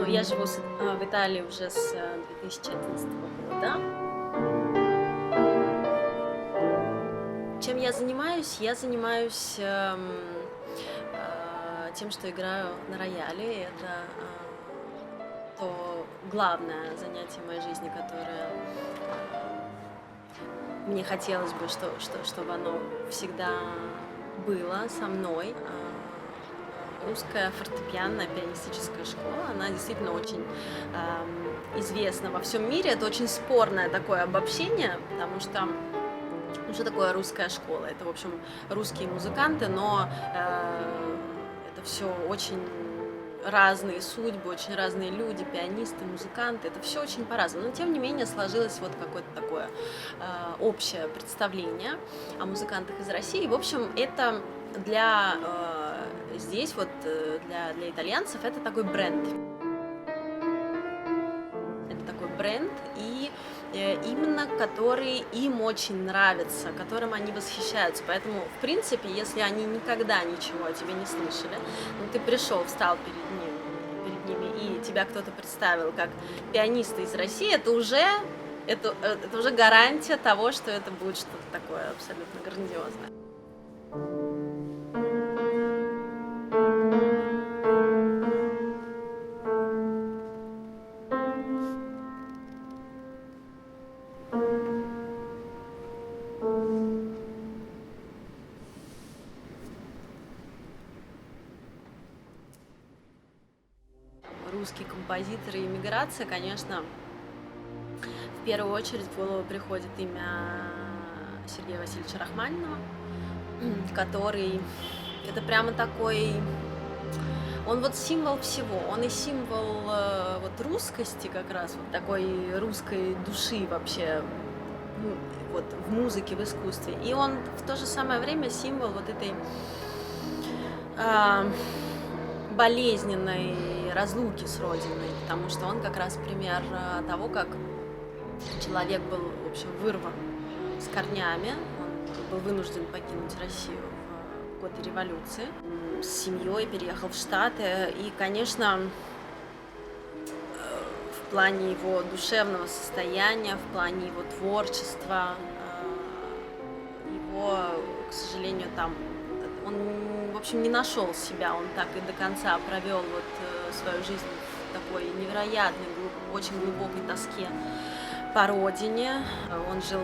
Я живу в Италии уже с 2011 года. Чем я занимаюсь? Я занимаюсь тем, что играю на рояле. Это то главное занятие в моей жизни, которое мне хотелось бы, чтобы оно всегда было со мной. Русская фортепианная пианистическая школа, она действительно очень известна во всем мире. Это очень спорное такое обобщение, потому что что такое русская школа? Это, в общем, русские музыканты, но это все очень разные судьбы, очень разные люди, пианисты, музыканты, это все очень по-разному. Но, тем не менее, сложилось вот какое-то такое общее представление о музыкантах из России. В общем, это для здесь вот для итальянцев это такой бренд. Это такой бренд, и именно который им очень нравится, которым они восхищаются. Поэтому, в принципе, если они никогда ничего о тебе не слышали, ну, ты пришел, встал перед ними, и тебя кто-то представил как пианиста из России, это уже гарантия того, что это будет что-то такое абсолютно грандиозное. Русские композиторы и иммиграция, конечно, в первую очередь в голову приходит имя Сергея Васильевича Рахманинова, который это прямо такой, он вот символ всего, он и символ вот русскости как раз, вот такой русской души вообще, вот в музыке, в искусстве, и он в то же самое время символ вот этой болезненной разлуки с родиной, потому что он как раз пример того, как человек был, в общем, вырван с корнями, он был вынужден покинуть Россию в годы революции, с семьей переехал в Штаты, и, конечно, в плане его душевного состояния, в плане его творчества, его, к сожалению, там он, в общем, не нашел себя, он так и до конца провел вот свою жизнь в такой невероятной, очень глубокой тоске по родине. Он жил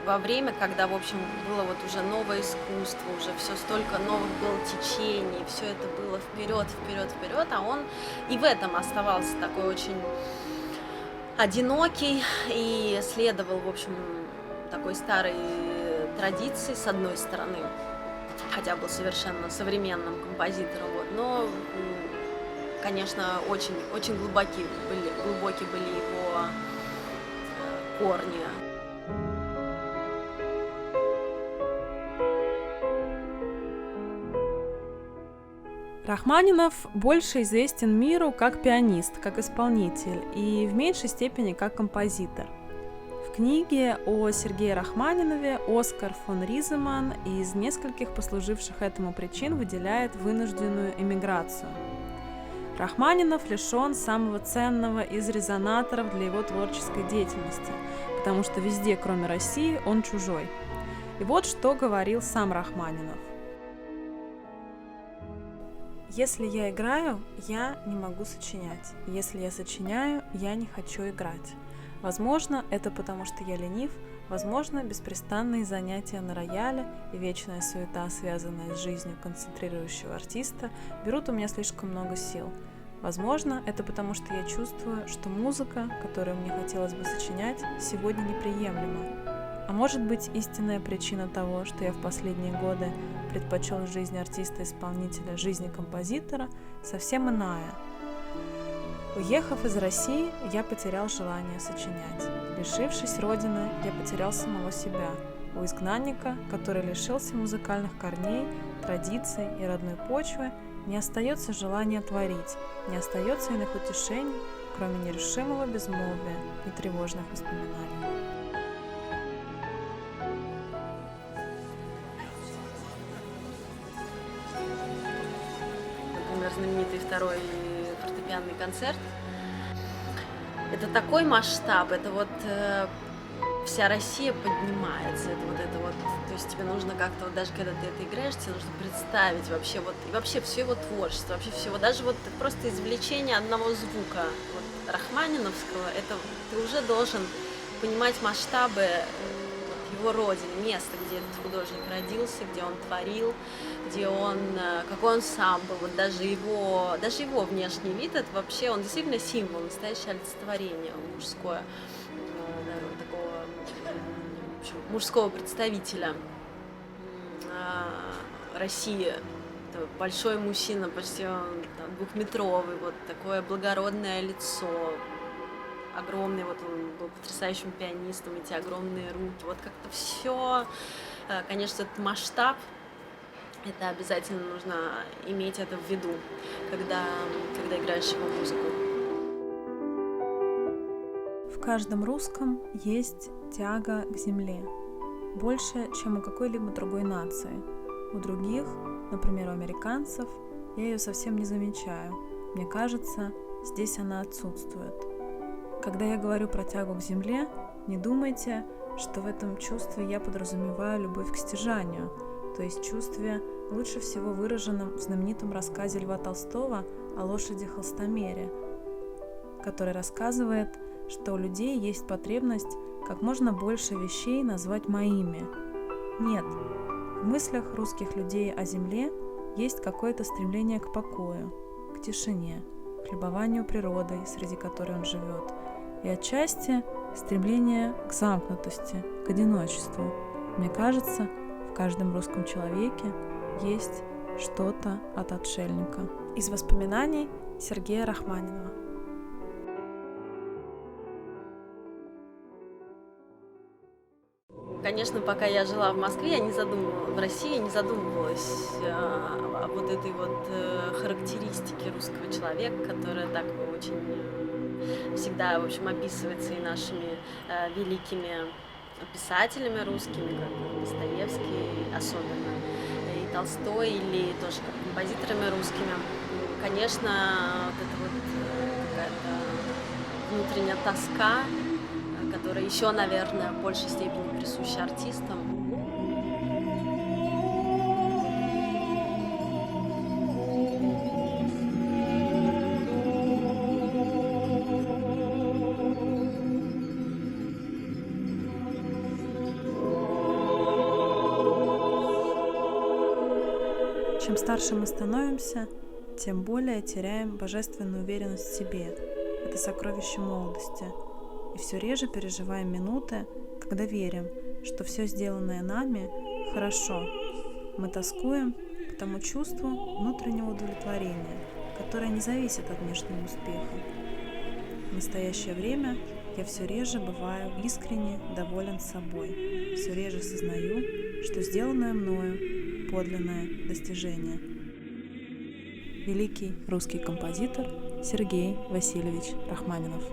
во время, когда, в общем, было вот уже новое искусство, уже все столько новых было течений, все это было вперед, а он и в этом оставался такой очень одинокий и следовал, в общем, такой старой традиции, с одной стороны, хотя был совершенно современным композитором, вот, но, конечно, очень глубокие были его корни. Рахманинов больше известен миру как пианист, как исполнитель и в меньшей степени как композитор. В книге о Сергее Рахманинове Оскар фон Риземан из нескольких послуживших этому причин выделяет вынужденную эмиграцию. Рахманинов лишен самого ценного из резонаторов для его творческой деятельности, потому что везде, кроме России, он чужой. И вот что говорил сам Рахманинов. Если я играю, я не могу сочинять. Если я сочиняю, я не хочу играть. Возможно, это потому, что я ленив, возможно, беспрестанные занятия на рояле и вечная суета, связанная с жизнью концентрирующего артиста, берут у меня слишком много сил. Возможно, это потому, что я чувствую, что музыка, которую мне хотелось бы сочинять, сегодня неприемлема. А может быть, истинная причина того, что я в последние годы предпочел жизнь артиста-исполнителя жизни композитора, совсем иная. Уехав из России, я потерял желание сочинять. Лишившись родины, я потерял самого себя. У изгнанника, который лишился музыкальных корней, традиций и родной почвы, не остается желания творить, не остается иных утешений, кроме нерешимого безмолвия и тревожных воспоминаний. Например, знаменитый второй фортепианный концерт это такой масштаб, это вот вся Россия поднимается, это вот, то есть тебе нужно как-то, вот даже когда ты это играешь, тебе нужно представить вообще вот, и вообще все его творчество, вообще всего, даже вот просто извлечение одного звука вот, рахманиновского, это ты уже должен понимать масштабы вот, его родины, места, где этот художник родился, где он творил, где он, какой он сам был, вот даже его внешний вид, это вообще, он действительно символ, настоящее олицетворение мужское, такого в общем, мужского представителя России. Это большой мужчина, почти он, там, двухметровый, вот такое благородное лицо, огромный, вот он был потрясающим пианистом, эти огромные руки, вот как-то все, конечно, этот масштаб, это обязательно нужно иметь это в виду, когда играешь его музыку. В каждом русском есть тяга к земле, больше, чем у какой-либо другой нации. У других, например, у американцев, я ее совсем не замечаю. Мне кажется, здесь она отсутствует. Когда я говорю про тягу к земле, не думайте, что в этом чувстве я подразумеваю любовь к стяжанию, то есть чувстве, лучше всего выраженном в знаменитом рассказе Льва Толстого о лошади-холстомере, который рассказывает, что у людей есть потребность как можно больше вещей назвать моими. Нет, в мыслях русских людей о земле есть какое-то стремление к покою, к тишине, к любованию природой, среди которой он живет, и отчасти стремление к замкнутости, к одиночеству. Мне кажется, в каждом русском человеке есть что-то от отшельника. Из воспоминаний Сергея Рахманинова. Конечно, пока я жила в Москве, в России я не задумывалась о вот этой вот характеристике русского человека, которая так очень всегда, в общем, описывается и нашими великими писателями русскими, как Достоевский особенно, и Толстой, или тоже как композиторами русскими. Конечно, вот это вот какая-то внутренняя тоска, которая еще, наверное, в большей степени присуща артистам. Чем старше мы становимся, тем более теряем божественную уверенность в себе. Это сокровище молодости. И все реже переживаем минуты, когда верим, что все сделанное нами хорошо. Мы тоскуем по тому чувству внутреннего удовлетворения, которое не зависит от внешнего успеха. В настоящее время я все реже бываю искренне доволен собой, все реже сознаю, что сделанное мною подлинное достижение. Великий русский композитор Сергей Васильевич Рахманинов.